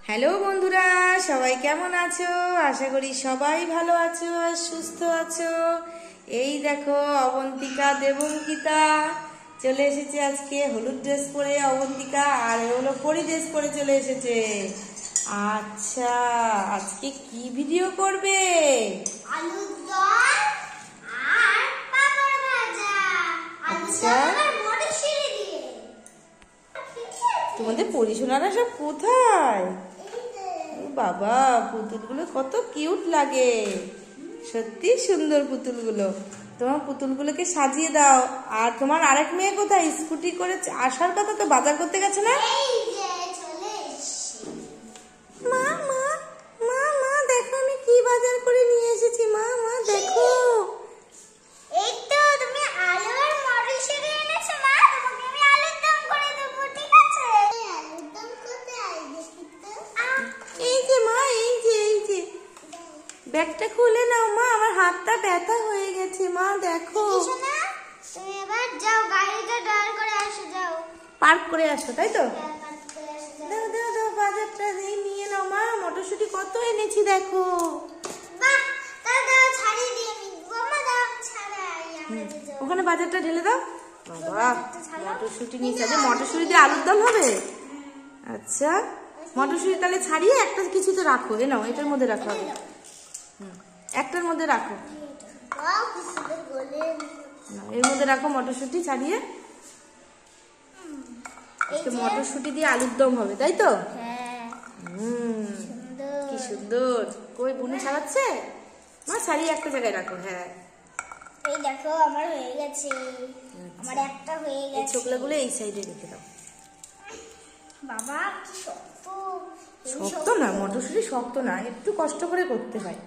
Hello বন্ধুরা, সবাই কেমন আছো? আশা করি সবাই ভালো আছো আর সুস্থ আছো। এই দেখো অবন্তিকা দেবঙ্কিতা চলে এসেছে আজকে হলুদ ড্রেস পরে। অবন্তিকা আর হলো পরি ড্রেস পরে চলে এসেছে। আচ্ছা, আজকে কি ভিডিও করবে? আলুর দম আর পাপড় ভাজা। আচ্ছা, মটরশুঁটি দিয়ে। তোমাদের পরিশোনারা সব কোথায়? বাবা, পুতুলগুলো কত কিউট লাগে, সত্যি সুন্দর পুতুলগুলো। তোমার পুতুলগুলোকে সাজিয়ে দাও। আর তোমার আরেক মেয়ে কোথায়? স্কুটি করে আসার কথা তো, বাজার করতে গেছে না? মা মা মা মা দেখো আমি কি বাজার করে নিয়ে এসেছি। মা মা দেখো। এই তো তুমি আলু আর মটরশুঁটি এনেছো মা, তোমাকে আমি আলুর দম করে দেব, ঠিক আছে? আলুর দম কোথায় দেখি তো। এই যে মা, এই যে ব্যাগটা খুলে নাও মা, আমার হাতটা ব্যথা হয়ে গেছে মা, দেখো। শোনা, তুমি এবার যাও গাড়িটা দাঁড় করে আসো, যাও পার্ক করে আসো, তাই তো? দাও, দাও দাও দাও, বাজারটা নিয়ে নাও মা। মটরশুঁটি কত এনেছি দেখো। বাহ, দাও দাও, ছাড়িয়ে দিয়ে আমি বাবা দাও ছাড়াই আমরা যাও। ওখানে বাজারটা ঢেলে দাও। বাবা, মটরশুঁটি নিয়েছে। আচ্ছা, মটরশুঁটি দিয়ে আলুর দম হবে? আচ্ছা, মটরশুঁটি তাহলে ছাড়িয়ে একটা কিছুতে রাখো। এ নাও, এটার মধ্যে রাখো আগে। একটার মধ্যে রাখো। বাহ, কি সুন্দর গোলেন। নাও, এর মধ্যে রাখো মটরশুঁটি ছাড়িয়ে। মটরশুঁটি দিয়ে আলুর দম হবে, তাই তো? হ্যাঁ, কি সুন্দর। কই বুনু ছাড়াচ্ছে? মা ছাড়িয়ে একটা জায়গায় রাখো। হ্যাঁ, এই দেখো আমার হয়ে গেছে। আমার একটা হয়ে এই গেছে। ছোকলাগুলো এই সাইডে রেখে দাও। বাবা কি শক্ত। শক্ত না, মটরশুঁটি শক্ত না, একটু কষ্ট করে করতে হয়।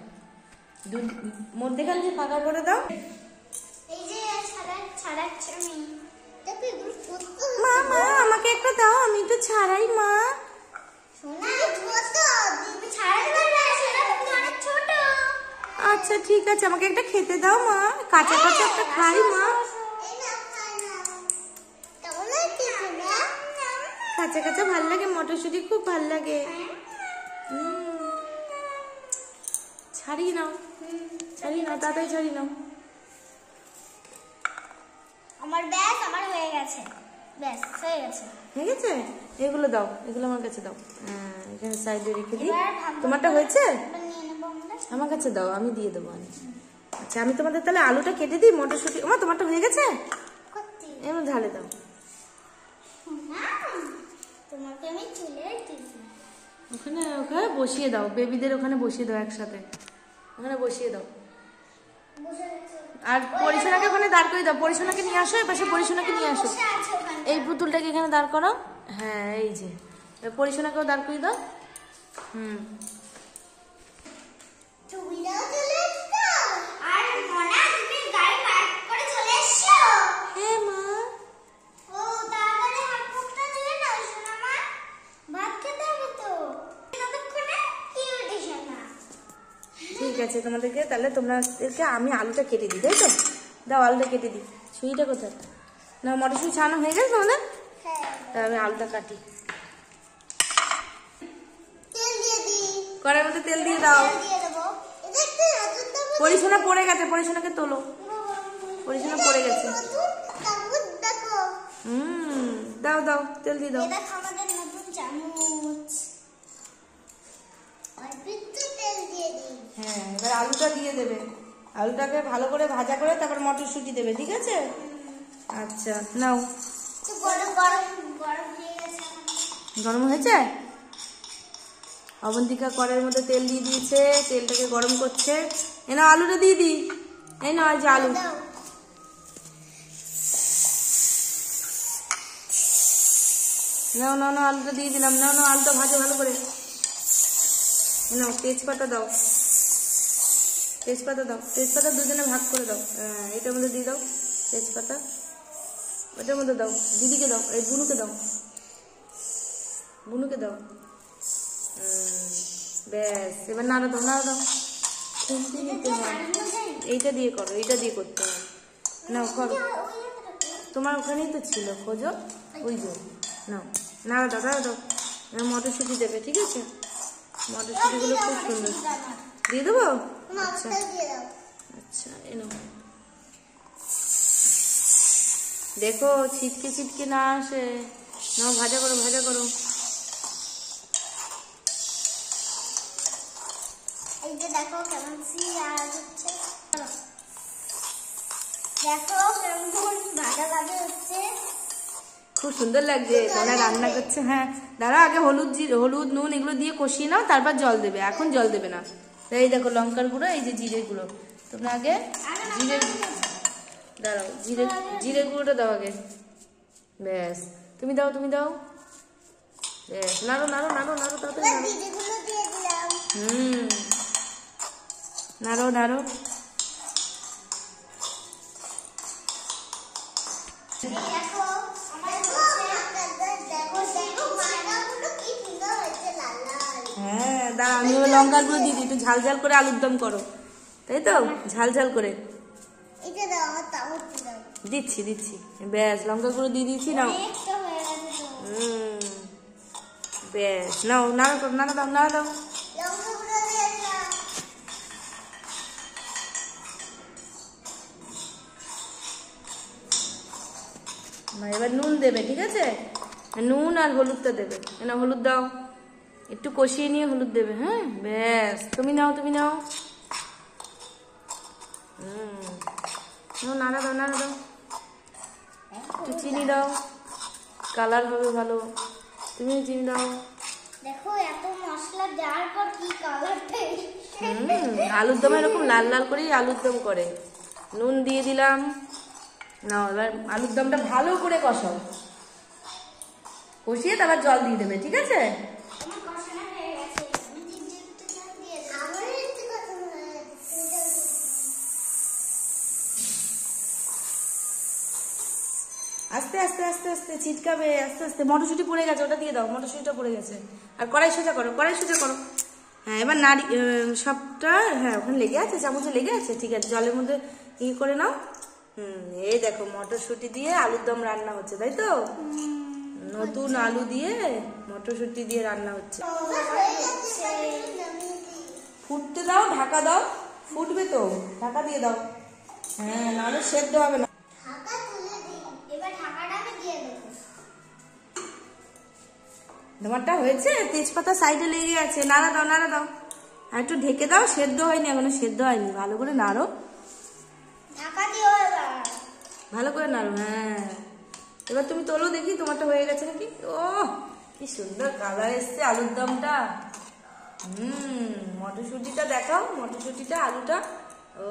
মধ্যেখানে ফাঁকা করে দাও। এই যে ছাড়াচ্ছি আমি। দেখো এগুলো ছোট। মা মা আমাকে একটা দাও, আমি তো ছাড়াই মা। সোনা ছোট, তুমি ছাড়াতে পারবে না, সোনা তুমি অনেক ছোট। আচ্ছা ঠিক আছে, আমাকে একটা খেতে দাও মা, কাঁচা কাঁচা একটা খাই মা। এই নাও, খাই নাও। কেমন লাগছে সোনা? কাঁচা কাঁচা ভাল লাগে, মটরশুঁটি খুব ভাল লাগে। ছাড়িয়ে নাও, ছাড়িয়ে নাও, তাড়াতাড়ি ছাড়িয়ে নাও। আমার ব্যাস আমার হয়ে গেছে। ব্যাস হয়ে গেছে। হয়ে গেছে? এগুলো দাও, এগুলো আমার কাছে দাও। হ্যাঁ, এখানে সাইডে রেখে দিই। এবার ভাগ তোমারটা হয়েছে? এবার নিয়ে নেবো আমরা। আমার কাছে দাও, আমি দিয়ে দেবো। আমি আচ্ছা, আমি তোমাদের তাহলে আলুটা কেটে দিই। মটরশুঁটি আমার তোমারটা হয়ে গেছে? করতে এর মধ্যে ঢালে দাও। না, তোমাকে আমি চুলে দিয়েছি। ওখানে ওখানে বসিয়ে দাও, বেবিদের ওখানে বসিয়ে দাও একসাথে। ওখানে বসিয়ে দাও। বসে গেছে। আর পরিশোনাকে ওখানে দাঁড় করে দাও। পরিশোনাকে নিয়ে আসো, এপাশে পরিশোনাকে নিয়ে আসো। বসে আছে ওখানে। এই পুতুলটাকে এখানে দাঁড় করো। হ্যাঁ, এই যে পরিশোনাকেও দাঁড় করে দাও। ছবিটাও চলে এসছো। আর মনা, তুমি গাড়ি পার্ক করে চলে এসছো? হ্যাঁ মা। ও, তাড়াতাড়ি হাত মুখটা ধুয়ে নাও সোনা মা, ভাত খেতে হবে তো। ততক্ষণে কি উঠে সোনা? ঠিক আছে, তোমাদেরকে তাহলে তোমাদেরকে আমি আলুটা কেটে দিই, তাই তো? দাও, আলুটা কেটে দিই। ছুরিটা কোথায়? না, মটরশুঁটি ছাড়ানো হয়ে গেছে তোমাদের? হ্যাঁ, তা আমি আলুটা কাটি। তেল দিয়ে দিই। কড়াইয়ের মধ্যে তেল দিয়ে দাও। তেল দিয়ে দেবো। এটা একটু নতুন তাবু। পরিশোনা পড়ে গেছে, পরিশোনাকে তোলো। পরিশোনা পড়ে গেছে। নতুন তাবু দেখো। দাও দাও, তেল দিয়ে দাও। এটা আমাদের নতুন চামচ। অল্প একটু তেল দিয়ে দিই। হ্যাঁ, এবার আলুটা দিয়ে দেবে। আলুটাকে ভালো করে ভাজা করে তারপর মটরশুঁটি দেবে, ঠিক আছে? আচ্ছা, নাও। তো গরম গরম গরম হয়ে গেছে। গরম হয়েছে? অবন্তিকা কড়াইয়ের মধ্যে তেল দিয়ে দিয়েছে, তেলটাকে গরম করছে। এ নাও, আলুটা দিয়ে দিই। এই নাও, এই যে আলু। দাও। নাও নাও নাও, আলুটা দিয়ে দিলাম। নাও নাও, আলুটা ভাজো ভালো করে। নাও, তেজপাতা দাও। তেজপাতা দাও, তেজপাতা দুজনে ভাগ করে দাও। হ্যাঁ, এটার মধ্যে দিয়ে দাও তেজপাতা। ওটার মধ্যে দাও, দিদিকে দাও, এই বুনুকে দাও, বুনুকে দাও। ব্যাস, এবার নাড়া দাও, নাড়া দাও। এইটা দিয়ে করো, এইটা দিয়ে করতে হবে। নাও করো, তোমার ওখানেই তো ছিল, খোঁজো। ওই যে নাও, নাড়া দাও, নাড়া দাও। মটরশুঁটি দেবে, ঠিক আছে? মটরশুঁটিগুলো খুব সুন্দর। দিয়ে দেবো? আচ্ছা আচ্ছা, এনো। দেখো ছিটকে ছিটকে না আসে। নাও, ভাজা করো, ভাজা করো। এই যে দেখো কেমন সিরাজ হচ্ছে, দেখো কেমন ভাজা ভাজা হচ্ছে, খুব সুন্দর লাগছে। তোমরা রান্না করছে। হ্যাঁ দাঁড়া, আগে হলুদ নুন এগুলো দিয়ে কষিয়ে নাও, তারপর জল দেবে। এখন জল দেবে না। এই দেখো লঙ্কার গুঁড়ো, এই যে জিরে গুঁড়ো। তোমরা আগে জিরে, দাঁড়াও, জিরে গুঁড়োটা দাও আগে। ব্যাস, তুমি দাও, তুমি দাও। ব্যাস, নাড়ো নাড়ো নাড়ো নাড়ো, তাড়াতাড়ি নাড়ো। জিরেগুলো দিয়ে দিলাম। নাড়ো নাড়ো। দেখো আমার দেখো মাথাগুলো কি সুন্দর হয়েছে, লাল লাল। হ্যাঁ দাঁড়া, আমি লঙ্কার গুঁড়ো দিয়ে দিই। একটু ঝাল ঝাল করে আলুর দম করো, তাই তো? ঝাল ঝাল করে এটা দাও, আমার তাওয়াতে দাও। দিচ্ছি দিচ্ছি। ব্যাস, লঙ্কার গুঁড়ো দিয়ে দিচ্ছি। নাও। অনেকটা হয়ে গেছে তো। ব্যাস, নাও, নাড়া করো, নাড়া দাও, নাড়া দাও। লঙ্কাগুলো দিয়ে দিলাম। এবার নুন দেবে, ঠিক আছে? নুন আর হলুদটা দেবে। না, হলুদ দাও। একটু কষিয়ে নিয়ে হলুদ দেবে। হ্যাঁ ব্যাস, তুমি নাও, তুমি নাও। নাড়া দাও, নাড়া দাও। একটু চিনি দাও, কালার হবে ভালো। তুমিও চিনি দাও। দেখো এত মশলা দেওয়ার পর কি কালারটা এসেছে। আলুর দম এরকম লাল লাল করেই আলুর দম করে। নুন দিয়ে দিলাম। নাও, এবার আলুর দমটা ভালো করে কষাও। কষিয়ে তারপর জল দিয়ে দেবে, ঠিক আছে? আমার কষানো হয়ে গেছে। আমি একটু জল দিয়ে দিই। আমার একটু কষানো হয়ে গেছে। আস্তে আস্তে আস্তে আস্তে ছিটকাবে, আস্তে আস্তে। মটরশুঁটি পড়ে গেছে, ওটা দিয়ে দাও। মটরশুঁটিটা পড়ে গেছে। আর কড়াই সোজা করো, কড়াই সোজা করো। হ্যাঁ, এবার নাড়ি সবটা। হ্যাঁ, ওখানে লেগে আছে, চামচে লেগে আছে, ঠিক আছে। জলের মধ্যে করে নাও। এই দেখো মটরশুঁটি দিয়ে আলুর দম রান্না হচ্ছে, তাই তো? নতুন আলু দিয়ে মটরশুঁটি দিয়ে রান্না হচ্ছে। ফুটতে দাও, ঢাকা দাও। ফুটবে তো, ঢাকা দিয়ে দাও। হ্যাঁ, নাহলে সেদ্ধ হবে না। ঢাকা তুলে দিই। এবার ঢাকাটা আমি দিয়ে দেবো। তোমারটা হয়েছে? তেজপাতা সাইডে লেগে আছে। নাড়া দাও, নাড়া দাও। আর একটু ঢেকে দাও। সেদ্ধ হয়নি, এখনো সেদ্ধ হয়নি। ভালো করে নাড়ো, ঢাকা দিও এবার। ভালো করে নাড়ো। হ্যাঁ, এবার তুমি তোলো দেখি তোমারটা হয়ে গেছে নাকি। ও কি সুন্দর কালার এসছে আলুর দমটা। মটরশুঁটিটা দেখাও, মটরশুঁটিটা, আলুটা। ও,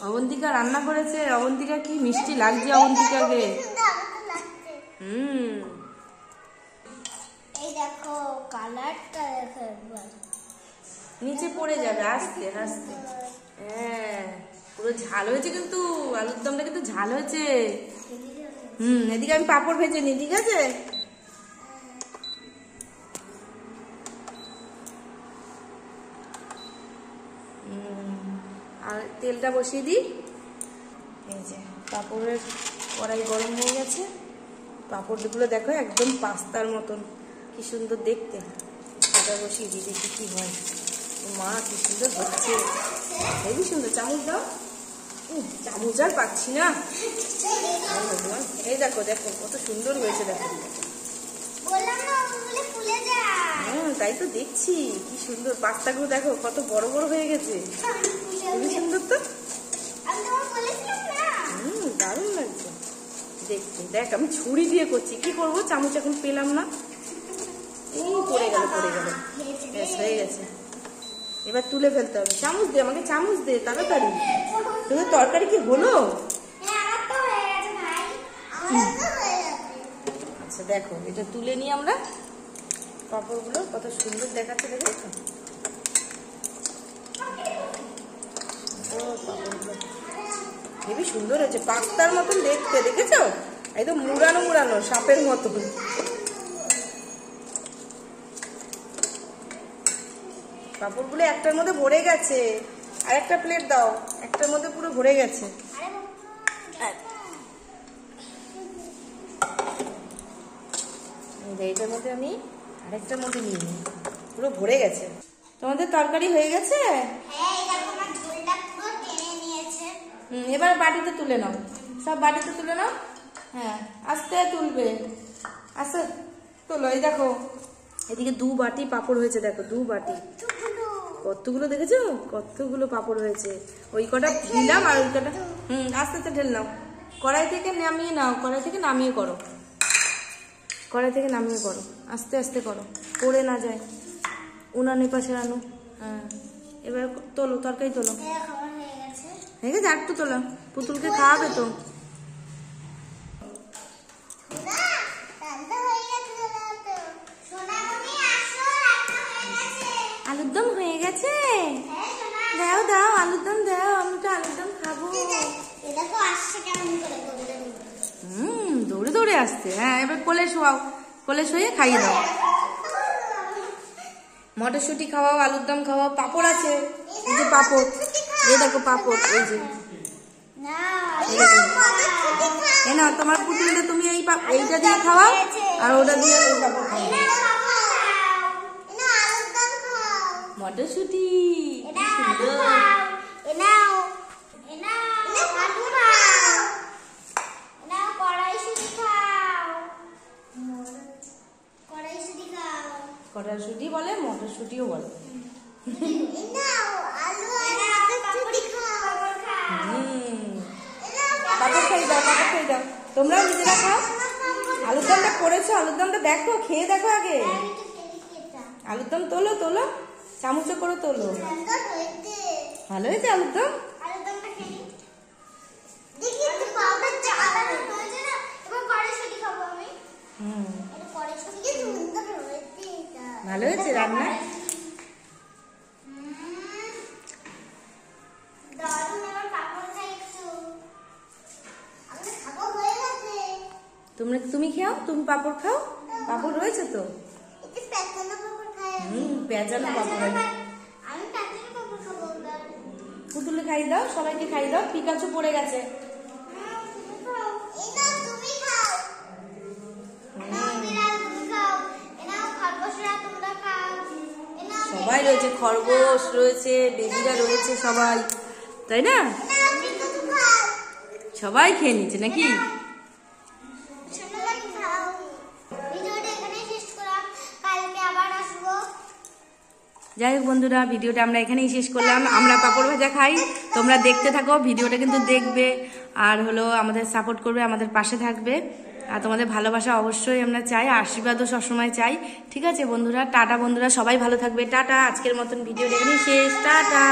অবন্তিকা রান্না করেছে। অবন্তিকা কি মিষ্টি লাগছে অবন্তিকাকে। এই দেখো কালারটা দেখো একবার। নিচে পড়ে যাবে আস্তে আস্তে। হ্যাঁ, পুরো ঝাল হয়েছে কিন্তু আলুর দমটা কিন্তু ঝাল হয়েছে। এদিকে আমি পাঁপড় ভেজে নিই, ঠিক আছে? আর তেলটা বসিয়ে দিই। এই যে পাঁপড়ের কড়াই গরম হয়ে গেছে। পাঁপড়গুলো দেখো একদম পাস্তার মতন, কি সুন্দর দেখতে। এটা বসিয়ে দিই, দেখি কি হয়। মা কি সুন্দর হচ্ছে, হেবি সুন্দর। চামচ দাও। চামচ আর পাচ্ছি না। এই দেখো দেখো কত সুন্দর হয়েছে, দেখো। তাই তো দেখছি, কি সুন্দর। পাস্তাগুলো দেখো কত বড় বড় হয়ে গেছে, খুবই সুন্দর তো। দারুণ লাগছে দেখতে। দেখ, আমি ছুরি দিয়ে করছি, কি করবো, চামচ এখন পেলাম না। এই পড়ে গেল, পড়ে গেল। ব্যাস, হয়ে গেছে। এবার তুলে ফেলতে হবে। চামচ দে আমাকে, চামচ দে তাড়াতাড়ি। তোদের তরকারি কি হলো? আচ্ছা দেখো, এটা তুলে নিই আমরা। পাঁপড়গুলো কত সুন্দর দেখাচ্ছে, দেখেছো? হেবি সুন্দর হয়েছে, পাস্তার মতন দেখতে, দেখেছো? একদম মুড়ানো মুড়ানো, সাপের মতন। পাঁপড়গুলো একটার মধ্যে ভরে গেছে। আর একটা প্লেট দাও, একটার মধ্যে পুরো ভরে গেছে। এইটার মধ্যে আমি আরেকটার মধ্যে নিয়ে নিই, পুরো ভরে গেছে। তোমাদের তরকারি হয়ে গেছে? এবার বাটিতে তুলে নাও, সব বাটিতে তুলে নাও। হ্যাঁ আস্তে তুলবে, আস্তে তোলো। এই দেখো এদিকে 2 বাটি পাঁপড় হয়েছে, দেখো 2 বাটি। কতগুলো দেখেছো, কতগুলো পাঁপড় হয়েছে। ওই কটা দিলাম আর ওই কটা আস্তে আস্তে ঢেল নাও। কড়াই থেকে নামিয়ে নাও, কড়াই থেকে নামিয়ে করো, কড়াই থেকে নামিয়ে করো, আস্তে আস্তে করো, পড়ে না যায়। উনানের পাশে আনো। হ্যাঁ এবার তোলো, তরকারি তোলো। হয়ে গেছে, আর একটু তোলো, পুতুলকে খাওয়াবে তো। আলুর দম হয়ে গেছে? দাও দাও আলুর দম দাও, আমি তো আলুর দম খাবো। দৌড়ে দৌড়ে আসছে। হ্যাঁ এবার কোলে শোয়াও, কোলে শুয়ে খাইয়ে দাও। মটরশুঁটি খাওয়াও, আলুর দম খাওয়াও, পাঁপড় আছে, এই যে পাঁপড়, এই দেখো পাঁপড়, এই যে না তোমার পুতুলটা তুমি এইটা দিয়ে খাওয়াও আর ওটা দিয়ে ওই পাঁপড় খাওয়াও। মটরশুঁটি কড়াইশুঁটি বলে, মটরশুঁটিও বলে। পাঁপড় খেয়ে দাও, পাঁপড় খেয়ে দাও, তোমরাও নিজেরা খাও। আলুর দমটা করেছো, আলুর দমটা দেখো, খেয়ে দেখো আগে। আলুর দম তোলো তোলো, চামচে করে তোলো। ভালো হয়েছে আলুর দম? ভালো হয়েছে রান্না? তুমি খাও, তুমি পাঁপড় খাও, পাঁপড় রয়েছে তো। পেঁচানো পাঁপড়। পুতুলে খাই দাও, সবাইকে খাই দাও। পিকাচু পড়ে গেছে। সবাই রয়েছে, খরগোশ রয়েছে, বেবিরা রয়েছে, সবাই, তাই না? সবাই খেয়ে নিচ্ছে নাকি? যাই হোক বন্ধুরা, ভিডিওটা আমরা এখানেই শেষ করলাম। আমরা পাঁপড় ভাজা খাই, তোমরা দেখতে থাকো, ভিডিওটা কিন্তু দেখবে আর হলো আমাদের সাপোর্ট করবে, আমাদের পাশে থাকবে। আর তোমাদের ভালোবাসা অবশ্যই আমরা চাই, আশীর্বাদও সবসময় চাই। ঠিক আছে বন্ধুরা, টাটা বন্ধুরা, সবাই ভালো থাকবে, টাটা। আজকের মতন ভিডিওটা এখানেই শেষ, টাটা।